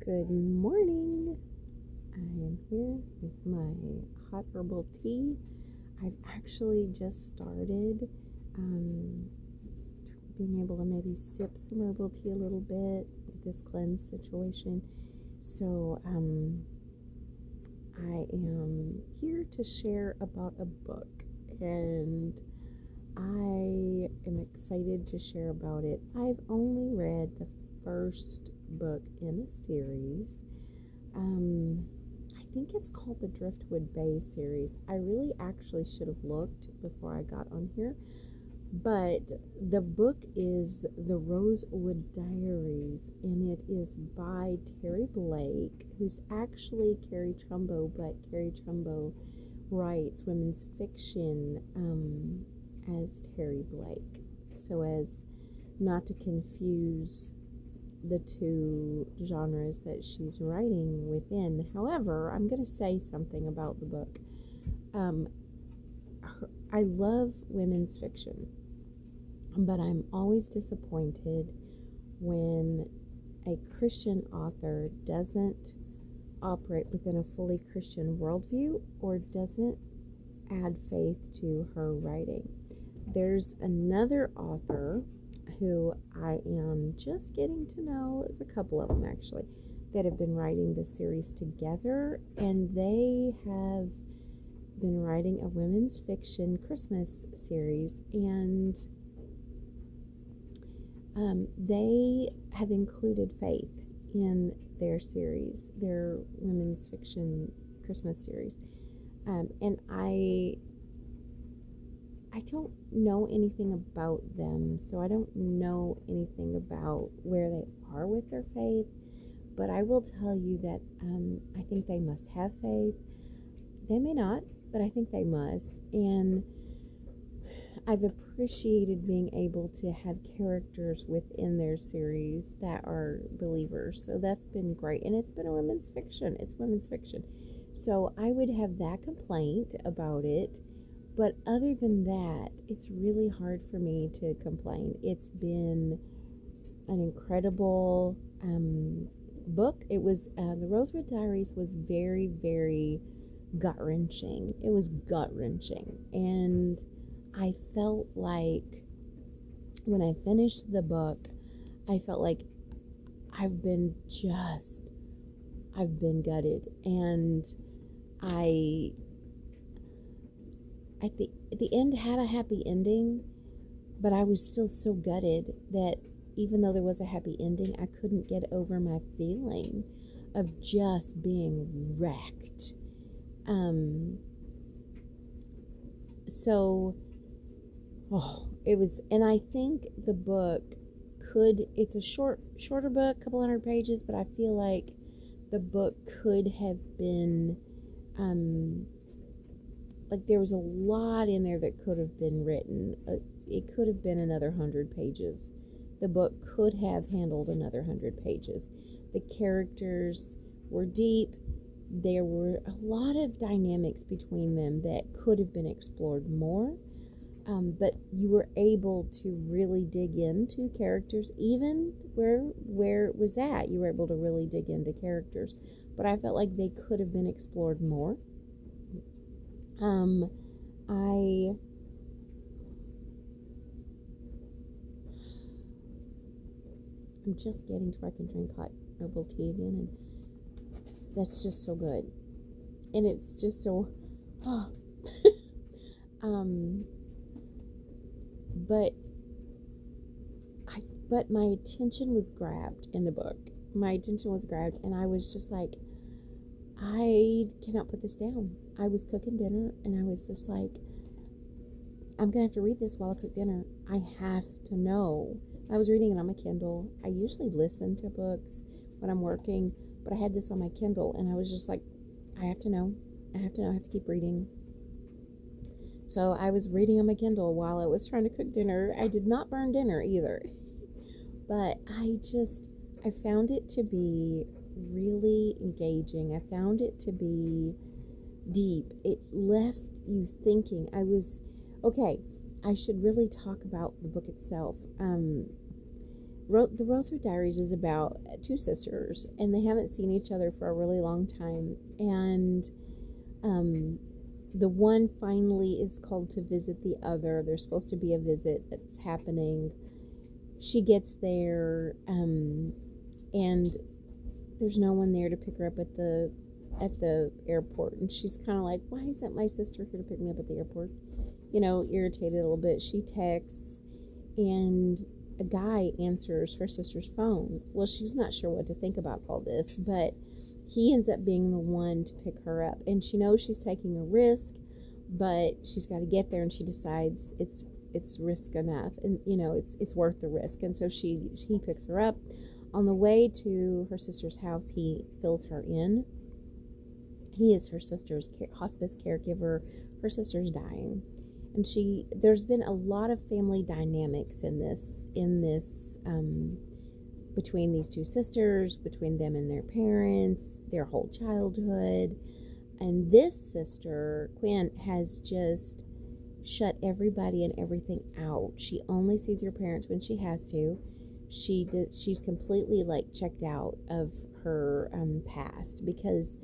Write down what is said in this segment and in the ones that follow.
Good morning. I am here with my hot herbal tea. I've actually just started being able to maybe sip some herbal tea a little bit with this cleanse situation. So I am here to share about a book, and I am excited to share about it. I've only read the first book in a series. I think it's called the Driftwood Bay series. I really actually should have looked before I got on here, but the book is the Rosewood Diaries, and it is by Teri Blake, who's actually Carrie Trumbo, but Carrie Trumbo writes women's fiction as Teri Blake, so as not to confuse the two genres that she's writing within. However, I'm going to say something about the book. I love women's fiction, but I'm always disappointed when a Christian author doesn't operate within a fully Christian worldview or doesn't add faith to her writing. There's another author who I am just getting to know, there's a couple of them actually, that have been writing this series together, and they have been writing a women's fiction Christmas series, and they have included faith in their series, their women's fiction Christmas series, and I don't know anything about them, so I don't know anything about where they are with their faith, but I will tell you that I think they must have faith. They may not, but I think they must, and I've appreciated being able to have characters within their series that are believers, so that's been great, and it's been a women's fiction. It's women's fiction, so I would have that complaint about it. But other than that, it's really hard for me to complain. It's been an incredible book. It was, the Rosewood Diaries was very, very gut-wrenching. It was gut-wrenching. And I felt like when I finished the book, I felt like I've been gutted. And at the end had a happy ending, but I was still so gutted that even though there was a happy ending, I couldn't get over my feeling of just being wrecked. It was, and I think the book it's a shorter book, couple hundred pages, but I feel like the book could have been, like there was a lot in there that could have been written. It could have been another 100 pages. The book could have handled another 100 pages. The characters were deep. There were a lot of dynamics between them that could have been explored more. But you were able to really dig into characters, even where it was at. You were able to really dig into characters. But I felt like they could have been explored more. I'm just getting to where I can drink hot herbal tea again, and that's just so good, and it's just so, but my attention was grabbed in the book. My attention was grabbed, and I was just like, I cannot put this down. I was cooking dinner, and I was just like, I'm going to have to read this while I cook dinner. I have to know. I was reading it on my Kindle. I usually listen to books when I'm working, but I had this on my Kindle, and I was just like, I have to know. I have to keep reading. So I was reading on my Kindle while I was trying to cook dinner. I did not burn dinner either. But I found it to be really engaging. I found it to be deep. It left you thinking. I should really talk about the book itself. The Rosewood Diaries is about two sisters, and they haven't seen each other for a really long time. And um, the one finally is called to visit the other. There's supposed to be a visit that's happening. She gets there, and there's no one there to pick her up at the airport. And she's kind of like, why isn't my sister here to pick me up at the airport? Irritated a little bit. She texts, and a guy answers her sister's phone. Well, she's not sure what to think about all this, but he ends up being the one to pick her up. And she knows she's taking a risk, but she's got to get there, and she decides it's risk enough, and it's worth the risk. And so he picks her up. On the way to her sister's house, he fills her in. He is her sister's hospice caregiver. Her sister's dying, and there's been a lot of family dynamics in this between these two sisters, between them and their parents, their whole childhood. And this sister, Quinn, has just shut everybody and everything out. She only sees her parents when she has to. She's completely checked out of her past because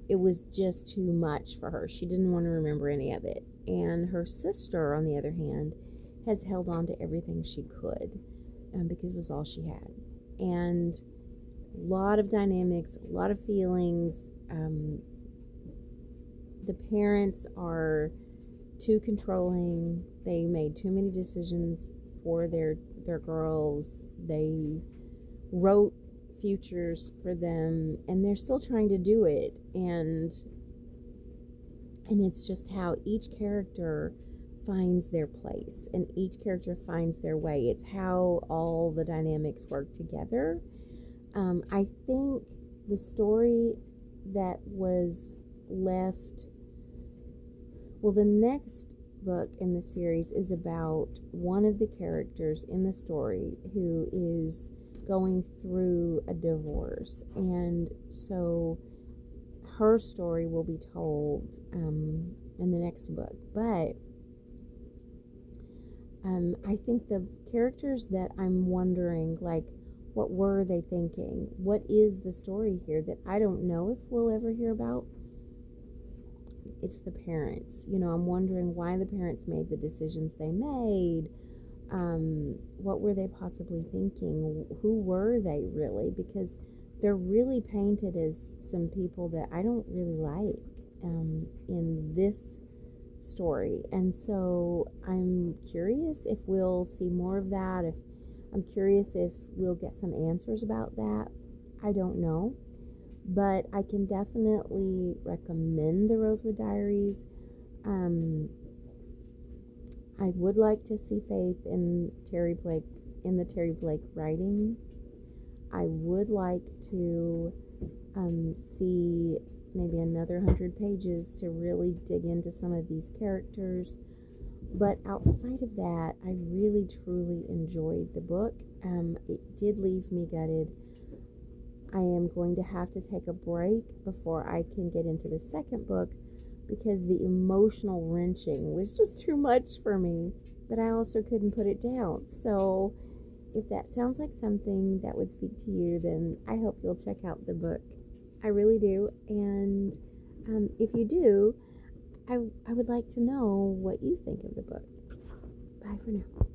it was just too much for her. She didn't want to remember any of it. And her sister, on the other hand, has held on to everything she could because it was all she had. And a lot of dynamics, a lot of feelings. The parents are too controlling. They made too many decisions for their girls. They wrote futures for them, and they're still trying to do it. And it's just how each character finds their place, and each character finds their way. It's how all the dynamics work together. I think the story that was left, well, the next book in the series is about one of the characters in the story who is going through a divorce, and so her story will be told in the next book. But I think the characters that I'm wondering, what were they thinking? What is the story here that I don't know if we'll ever hear about? It's the parents. I'm wondering why the parents made the decisions they made. What were they possibly thinking? Who were they really? Because they're really painted as some people that I don't really like in this story. And so I'm curious if we'll see more of that. I'm curious if we'll get some answers about that. I don't know. But I can definitely recommend the Rosewood Diaries. I would like to see Faith in the Teri Blake writing. I would like to see maybe another 100 pages to really dig into some of these characters. But outside of that, I really truly enjoyed the book. It did leave me gutted. I am going to have to take a break before I can get into the second book because the emotional wrenching was just too much for me, but I also couldn't put it down. So if that sounds like something that would speak to you, then I hope you'll check out the book. I really do. And if you do, I would like to know what you think of the book. Bye for now.